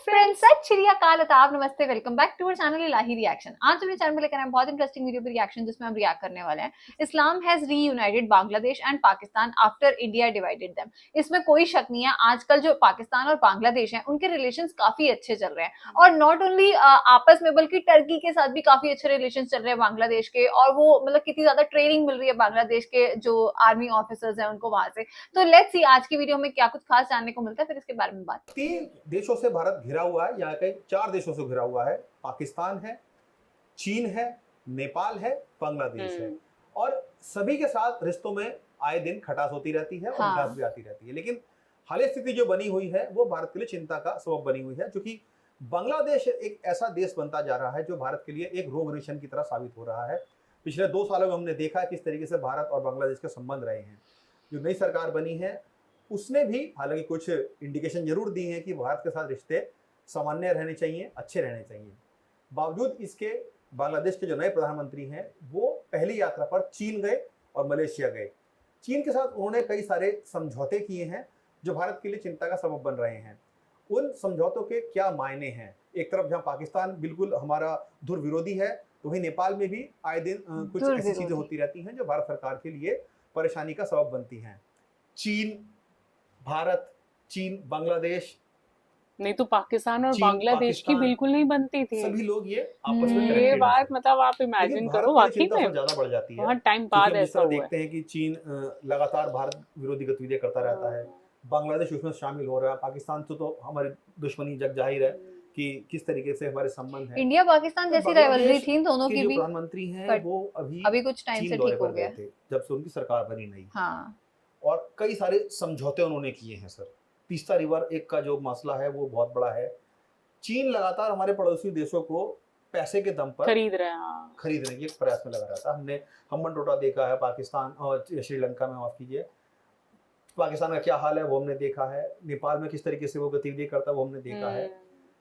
Friends, सत श्री अकाल, आदाब, नमस्ते, welcome back to our channel Ilahi reaction. आज हमने चैनल में लेकर आए बहुत इंटरेस्टिंग वीडियो पे रिएक्शन, जिसमें हम रिएक्ट करने वाले हैं Islam has reunited Bangladesh and Pakistan after India divided them. इसमें कोई शक नहीं है, आजकल जो पाकिस्तान और बांग्लादेश हैं उनके रिलेशंस काफी अच्छे चल रहे हैं, और नॉट ओनली आपस में बल्कि टर्की के साथ भी काफी अच्छे रिलेशन चल रहे हैं बांग्लादेश के। और वो मतलब कितनी ज्यादा ट्रेनिंग मिल रही है बांग्लादेश के जो आर्मी ऑफिसर्स हैं उनको वहां से। तो लेट्स सी आज की वीडियो में क्या कुछ खास जानने को मिलता है, फिर इसके बारे में बात। 3 देशों से भारत घिरा हुआ है, यहाँ कई 4 देशों से घिरा हुआ है। पाकिस्तान है, चीन है, नेपाल है, बांग्लादेश है, और सभी के साथ रिश्तों में आए दिन खटास होती रहती है और मिठास भी आती रहती है। लेकिन हालिया स्थिति जो बनी हुई है वो भारत के लिए चिंता का सबब बनी हुई है, क्योंकि बांग्लादेश एक ऐसा देश बनता जा रहा है जो भारत के लिए एक रोग रेशन की तरह साबित हो रहा है। पिछले 2 सालों में हमने देखा है किस तरीके से भारत और बांग्लादेश के संबंध रहे हैं। जो नई सरकार बनी है उसने भी हालांकि कुछ इंडिकेशन जरूर दी हैं कि भारत के साथ रिश्ते सामान्य रहने चाहिए, अच्छे रहने चाहिए। बावजूद इसके बांग्लादेश के जो नए प्रधानमंत्री हैं वो पहली यात्रा पर चीन गए और मलेशिया गए। चीन के साथ उन्होंने कई सारे समझौते किए हैं जो भारत के लिए चिंता का सबब बन रहे हैं। उन समझौतों के क्या मायने हैं? एक तरफ जहां पाकिस्तान बिल्कुल हमारा धुर विरोधी है, तो वहीं नेपाल में भी आए दिन कुछ ऐसी चीजें होती रहती हैं जो भारत सरकार के लिए परेशानी का सबब बनती हैं। चीन, भारत, चीन, बांग्लादेश, नहीं तो पाकिस्तान और चीन, बांग्लादेश की बिल्कुल नहीं बनती थी। सभी लोग ये आपस में ये कनेक्टेड बात मतलब आप इमेजिन करो, वाकई में ज्यादा बढ़ जाती है। बहुत टाइम बाद ऐसा हुआ है। देखते हैं कि चीन लगातार भारत विरोधी गतिविधियां करता रहता है, बांग्लादेश उसमें शामिल हो रहा है, पाकिस्तान तो हमारी दुश्मनी जग जाहिर है कि किस तरीके से हमारे संबंध है। इंडिया पाकिस्तान जैसी राइवलरी थी दोनों की भी। प्रधानमंत्री हैं वो अभी कुछ टाइम से ठीक हो गया थे जब से उनकी सरकार बनी नहीं। हाँ। और कई सारे समझौते उन्होंने किए हैं सर। तीस्ता रिवर एक का जो मसला है वो बहुत बड़ा है। चीन लगातार हमारे पड़ोसी देशों को पैसे के दम पर खरीदने के प्रयास में लगा रहता है। हमने हम्बन टोटा देखा है पाकिस्तान और श्रीलंका में, माफ कीजिए, पाकिस्तान का क्या हाल है वो हमने देखा है। नेपाल में किस तरीके से वो गतिविधि करता है वो हमने देखा है।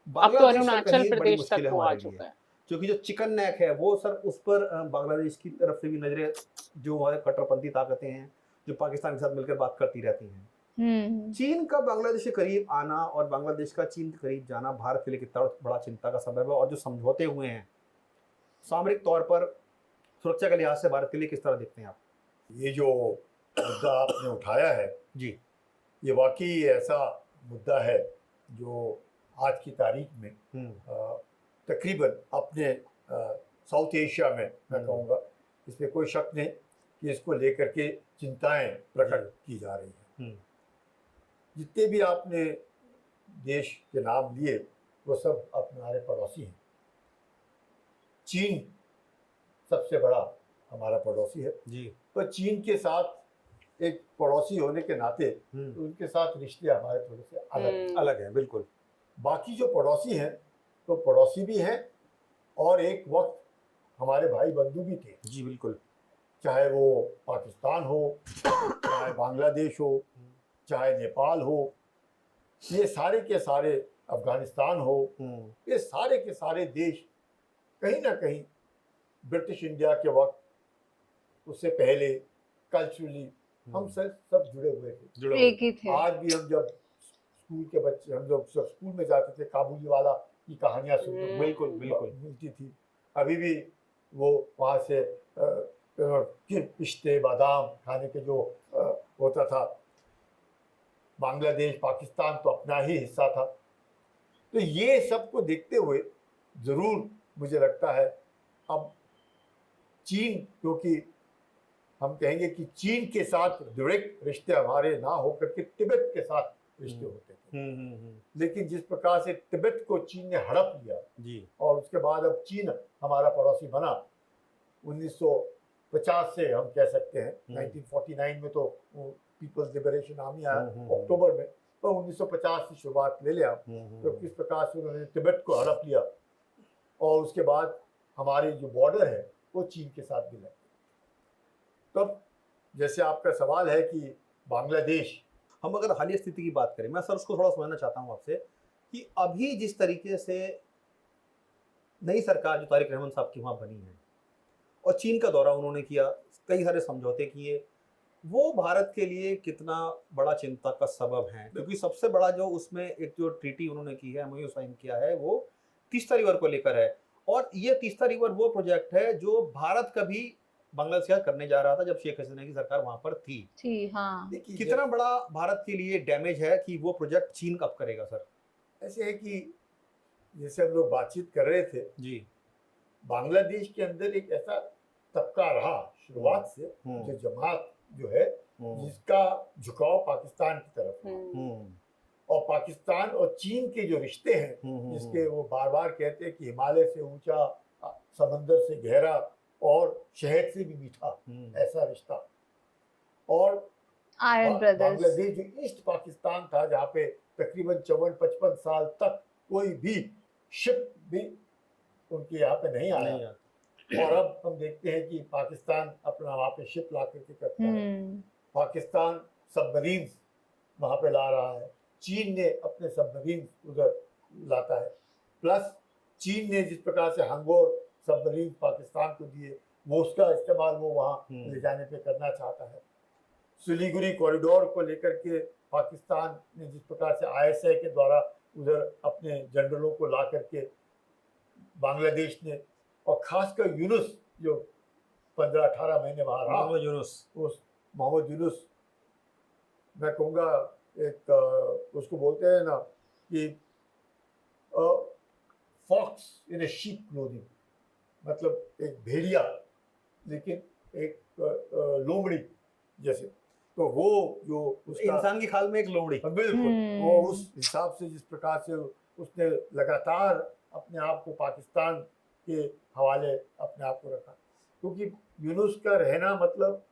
अरुणाचल प्रदेश तक वो आ चुका है, क्योंकि जो चिकन नेक है वो सर उस पर बांग्लादेश की तरफ से भी नजरें, जो कट्टरपंथी ताकतें हैं जो पाकिस्तान के साथ मिलकर बात करती रहती हैं। चीन का बांग्लादेश के करीब आना और बांग्लादेश का चीन के करीब जाना भारत के लिए कितना बड़ा चिंता का सबब है। और जो समझौते हुए हैं सामरिक तौर पर सुरक्षा के लिहाज से भारत के लिए किस तरह देखते हैं आप? ये जो मुद्दा आपने उठाया है जी, ये वाकई ऐसा मुद्दा है जो आज की तारीख में तकरीबन अपने साउथ एशिया में मैं कहूँगा इसमें कोई शक नहीं कि इसको लेकर के चिंताएं प्रकट की जा रही हैं। जितने भी आपने देश के नाम लिए वो सब हमारे पड़ोसी हैं। चीन सबसे बड़ा हमारा पड़ोसी है जी। तो चीन के साथ एक पड़ोसी होने के नाते तो उनके साथ रिश्ते हमारे थोड़े से अलग है बिल्कुल। बाकी जो पड़ोसी हैं तो पड़ोसी भी हैं और एक वक्त हमारे भाई बंधु भी थे। जी बिल्कुल। चाहे वो पाकिस्तान हो, चाहे बांग्लादेश हो, चाहे नेपाल हो, ये सारे के सारे, अफगानिस्तान हो, ये सारे के सारे देश कहीं ना कहीं ब्रिटिश इंडिया के वक्त, उससे पहले कल्चरली हम सब जुड़े हुए थे, एक ही थे। आज भी हम जब स्कूल के बच्चे, हम लोग सब स्कूल में जाते थे, काबुली वाला की कहानियां सुनने बिल्कुल बिल्कुल मिलती थी। अभी भी वो वहाँ से पिस्ते बादाम खाने के जो होता था। बांग्लादेश, पाकिस्तान तो अपना ही हिस्सा था। तो ये सब को देखते हुए ज़रूर मुझे लगता है अब चीन, क्योंकि हम कहेंगे कि चीन के साथ डायरेक्ट रिश्ते हमारे ना होकर के तिब्बत के साथ रिश्ते होते थे, लेकिन जिस प्रकार से तिब्बत को चीन ने हड़प लिया जी, और उसके बाद अब चीन हमारा पड़ोसी बना 1950 से, हम कह सकते हैं 1949 में तो पीपल्स लिबरेशन आर्मी आया अक्टूबर में, तो 1950 से शुरुआत ले लिया तो किस प्रकार से उन्होंने तिब्बत को हड़प लिया और उसके बाद हमारे जो बॉर्डर है वो चीन के साथ भी लगे। तब जैसे आपका सवाल है कि बांग्लादेश, हम अगर हालिया स्थिति की बात करें, मैं सर उसको थोड़ा समझना चाहता हूँ आपसे कि अभी जिस तरीके से नई सरकार जो तारिक रहमान साहब की वहाँ बनी है और चीन का दौरा उन्होंने किया, कई सारे समझौते किए, वो भारत के लिए कितना बड़ा चिंता का सबब है, क्योंकि सबसे बड़ा जो उसमें एक जो ट्रीटी उन्होंने की है, एमओयू साइन किया है, वो तीस्ता रिवर को लेकर है। और ये तीस्ता रिवर वो प्रोजेक्ट है जो भारत कभी बांग्लादेश के साथ करने जा रहा था जब शेख हसीना की सरकार वहां पर थी। जी हाँ। देखिए कितना बड़ा भारत के लिए डैमेज है कि वो प्रोजेक्ट चीन कब करेगा सर? ऐसे है कि जैसे हम लोग बातचीत कर रहे थे, जी। बांग्लादेश के अंदर एक ऐसा तबका रहा शुरुआत से, जो जमात जो है जिसका झुकाव पाकिस्तान की तरफ है, और पाकिस्तान और चीन के जो रिश्ते हैं, जिसके वो बार बार कहते हैं कि हिमालय से ऊंचा, समंदर से गहरा और शहद से भी मीठा, ऐसा रिश्ता। और आयरन ब्रदर्स। बांग्लादेश जो ईस्ट पाकिस्तान था, जहाँ पे तकरीबन 54-55 साल तक कोई भी शिप भी उनके यहाँ पे नहीं आया, और अब हम देखते हैं कि पाकिस्तान अपना वहाँ पे शिप ला करके करता है। पाकिस्तान सबमरीन वहाँ पे ला रहा है, चीन ने अपने सबमरीन उधर लाता है, प्लस चीन ने जिस प्रकार से हंगोर सबमरीन पाकिस्तान को दिए, वो उसका इस्तेमाल वो वहाँ ले जाने पे करना चाहता है। सिलीगुड़ी कॉरिडोर को लेकर के पाकिस्तान ने जिस प्रकार से आईएसआई के द्वारा उधर अपने जनरलों को ला करके बांग्लादेश ने, और खासकर यूनुस जो 15-18 महीने वहाँ रहा, उस मोहम्मद यूनुस, मैं कहूँगा एक उसको बोलते हैं ना कि fox in a sheep clothing, मतलब एक भेड़िया लेकिन एक लोमड़ी जैसे, तो वो जो उसका इंसान की खाल में एक लोमड़ी, बिल्कुल वो उस हिसाब से जिस प्रकार से उसने लगातार अपने आप को पाकिस्तान के हवाले अपने आप को रखा, क्योंकि यूनुस का रहना मतलब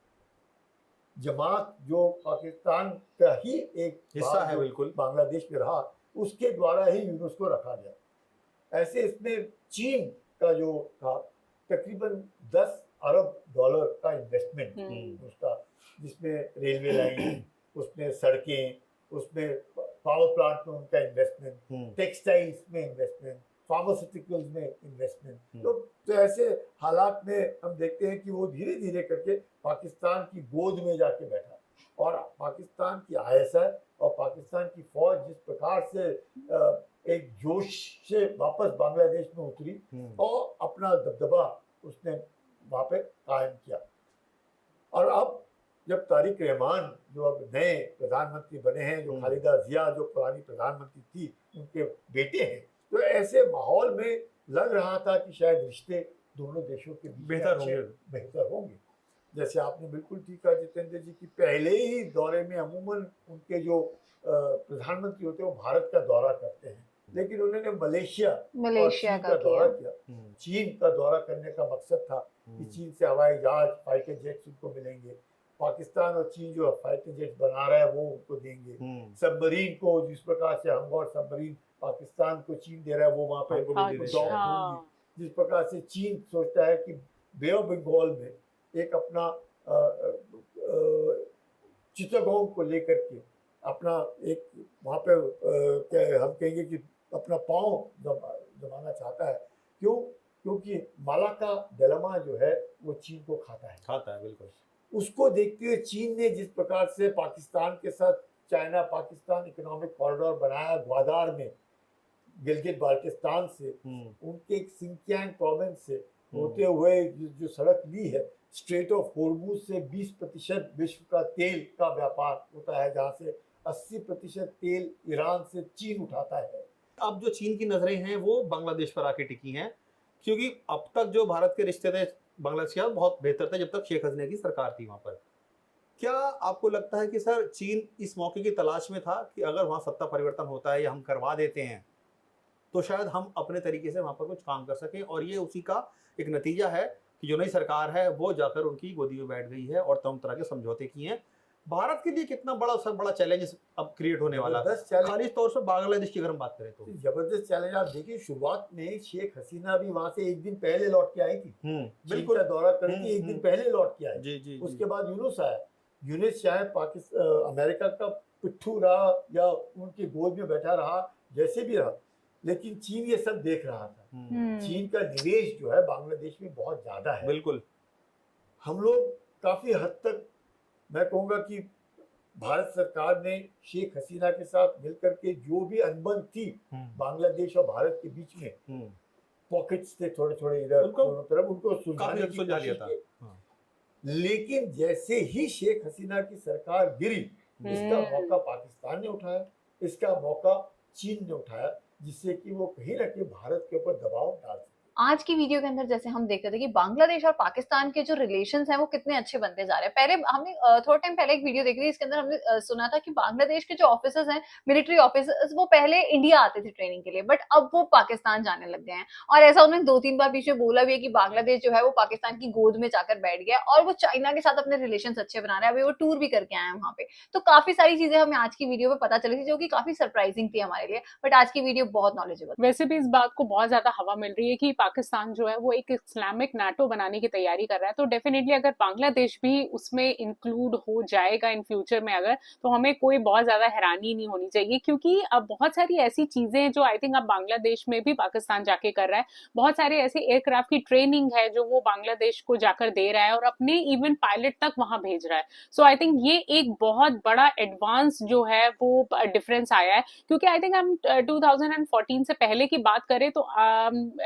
जमात जो पाकिस्तान का ही एक हिस्सा है, बिल्कुल बांग्लादेश में रहा, उसके द्वारा ही यूनुस को रखा गया। ऐसे इसमें चीन का जो था तकरीबन $10 अरब का इन्वेस्टमेंट उसका, जिसमें रेलवे लाइन, उसमें सड़कें, उसमें पावर प्लांट में उनका इन्वेस्टमेंट, टेक्सटाइल्स में इन्वेस्टमेंट, फार्मास्यूटिकल्स में इन्वेस्टमेंट। तो ऐसे हालात में हम देखते हैं कि वो धीरे धीरे करके पाकिस्तान की गोद में जाके बैठा, और पाकिस्तान की आईएसआई और पाकिस्तान की फौज जिस प्रकार से एक जोश से वापस बांग्लादेश में उतरी और अपना दबदबा उसने वहाँ पे कायम किया। और अब जब तारिक रहमान जो अब नए प्रधानमंत्री बने हैं, जो खालिदा जिया जो पुरानी प्रधानमंत्री थी उनके बेटे हैं, तो ऐसे माहौल में लग रहा था कि शायद रिश्ते दोनों देशों के बीच बेहतर होंगे। जैसे आपने बिल्कुल ठीक कहा जितेंद्र जी की, पहले ही दौरे में अमूमन उनके जो प्रधानमंत्री होते हैं वो भारत का दौरा करते हैं, लेकिन उन्होंने मलेशिया का दौरा किया। चीन का दौरा करने का मकसद था कि चीन से हवाई जहाज, फाइटर जेट्स उनको मिलेंगे, पाकिस्तान और चीन जो फाइटर जेट बना रहा है वो उनको देंगे, सबमरीन को जिस प्रकार से हमगोर सबमरीन पाकिस्तान को चीन दे रहा है वो वहाँ पे होंगी, जिस प्रकार से चीन सोचता है कि बे ऑफ बंगाल में एक अपना चिटागोंग को लेकर के अपना एक वहाँ पे क्या हम कहेंगे कि अपना पाँव जमाना चाहता है। क्यों? क्योंकि मालाका दिलेमा जो है वो चीन को खाता है बिल्कुल। उसको देखते हुए चीन ने जिस प्रकार से पाकिस्तान के साथ चाइना पाकिस्तान इकोनॉमिक कॉरिडोर बनाया, ग्वादार में गिलगित बाल्टिस्तान से उनके सिंकियांग प्रोविंस से होते हुए जो सड़क ली है, स्ट्रेट ऑफ होर्मुज से 20% विश्व का तेल का व्यापार होता है, जहाँ से 80% तेल ईरान से चीन उठाता है। अब जो चीन की नजरें हैं वो बांग्लादेश पर आके टिकी हैं, क्योंकि अब तक जो भारत के रिश्ते थे बांग्लादेश के बहुत बेहतर थे जब तक शेख हसीना की सरकार थी वहां पर। क्या आपको लगता है कि सर चीन इस मौके की तलाश में था कि अगर वहां सत्ता परिवर्तन होता है या हम करवा देते हैं तो शायद हम अपने तरीके से वहां पर कुछ काम कर सकें, और ये उसी का एक नतीजा है कि जो नई सरकार है वो जाकर उनकी गोदी में बैठ गई है और तमाम तरह के समझौते किए हैं। भारत के लिए कितना बड़ा चैलेंज अब क्रिएट होने वाला है, खाली तौर से बांग्लादेश की अगर हम बात करें तो जबरदस्त चैलेंज। आप देखिए शुरुआत में शेख हसीना भी वहां से एक दिन पहले लौट के आई थी, बिल्कुल दौरा करके एक दिन पहले लौट के आई। उसके बाद यूनुस आया, यूनुस शायद पाकिस्तान अमेरिका का पिट्ठू रहा या उनकी गोद में बैठा रहा, जैसे भी रहा, लेकिन चीन ये सब देख रहा था। चीन का निवेश जो है बांग्लादेश में बहुत ज्यादा है। बिल्कुल हम लोग काफी हद तक मैं कहूँगा कि भारत सरकार ने शेख हसीना के साथ मिलकर के जो भी अनबन थी बांग्लादेश और भारत के बीच में, पॉकेट्स थे थोड़े थोड़े इधर दोनों तरफ, उनको सुलझाने की सुलझा लिया कोशिश था। की। लेकिन जैसे ही शेख हसीना की सरकार गिरी, इसका मौका पाकिस्तान ने उठाया, इसका मौका चीन ने उठाया, जिससे कि वो कहीं ना कहीं भारत के ऊपर दबाव डाल सके। आज की वीडियो के अंदर जैसे हम देख रहे थे कि बांग्लादेश और पाकिस्तान के जो रिलेशंस हैं वो कितने अच्छे बनते जा रहे हैं। पहले हमने थोड़ा टाइम पहले एक वीडियो देखी थी, इसके अंदर हमने सुना था कि बांग्लादेश के जो ऑफिसर्स हैं, मिलिट्री ऑफिसर्स, वो पहले इंडिया आते थे ट्रेनिंग के लिए, बट अब वो पाकिस्तान जाने लग गए हैं। और ऐसा उन्होंने 2-3 बार बीच में बोला भी है कि बांग्लादेश जो है वो पाकिस्तान की गोद में जाकर बैठ गया और वो चाइना के साथ अपने रिलेशन अच्छे बना रहे हैं। अभी वो टूर भी करके आए हैं वहां पे। तो काफी सारी चीजें हमें आज की वीडियो में पता चली थी जो कि काफी सरप्राइजिंग थी हमारे लिए, बट आज की वीडियो बहुत नॉलेजेबल। वैसे भी इस बात को बहुत ज्यादा हवा मिल रही है कि पाकिस्तान जो है वो एक इस्लामिक नाटो बनाने की तैयारी कर रहा है, तो डेफिनेटली अगर बांग्लादेश भी उसमें इंक्लूड हो जाएगा इन फ्यूचर में अगर, तो हमें कोई बहुत ज्यादा हैरानी नहीं होनी चाहिए, क्योंकि अब बहुत सारी ऐसी चीजें हैं जो आई थिंक अब बांग्लादेश में भी पाकिस्तान जाके कर रहा है। बहुत सारे ऐसे एयरक्राफ्ट की ट्रेनिंग है जो वो बांग्लादेश को जाकर दे रहा है और अपने इवन पायलट तक वहां भेज रहा है। सो आई थिंक ये एक बहुत बड़ा एडवांस जो है वो डिफरेंस आया है, क्योंकि आई थिंक हम 2014 से पहले की बात करें तो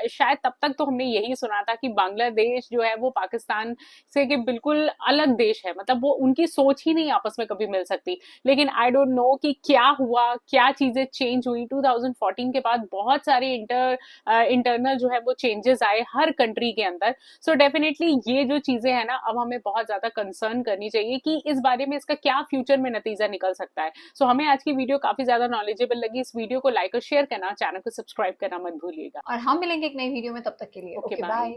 शायद तब तक तो हमने यही सुना था कि बांग्लादेश जो है वो पाकिस्तान से के बिल्कुल अलग देश है, मतलब वो उनकी सोच ही नहीं आपस में कभी मिल सकती। लेकिन आई डोंट नो कि क्या हुआ, क्या चीजें चेंज हुई 2014 के बाद। बहुत सारे इंटरनल जो है वो चेंजेस आए हर कंट्री के अंदर। सो डेफिनेटली ये जो चीजें हैं ना, अब हमें बहुत ज्यादा कंसर्न करनी चाहिए कि इस बारे में इसका क्या फ्यूचर में नतीजा निकल सकता है। सो हमें आज की वीडियो काफी ज्यादा नॉलेजेबल लगी। इस वीडियो को लाइक और शेयर करना, चैनल को सब्सक्राइब करना मत भूलिएगा। और हम मिलेंगे एक नई वीडियो में, तब तक के लिए ओके, ओके बाय। बाय।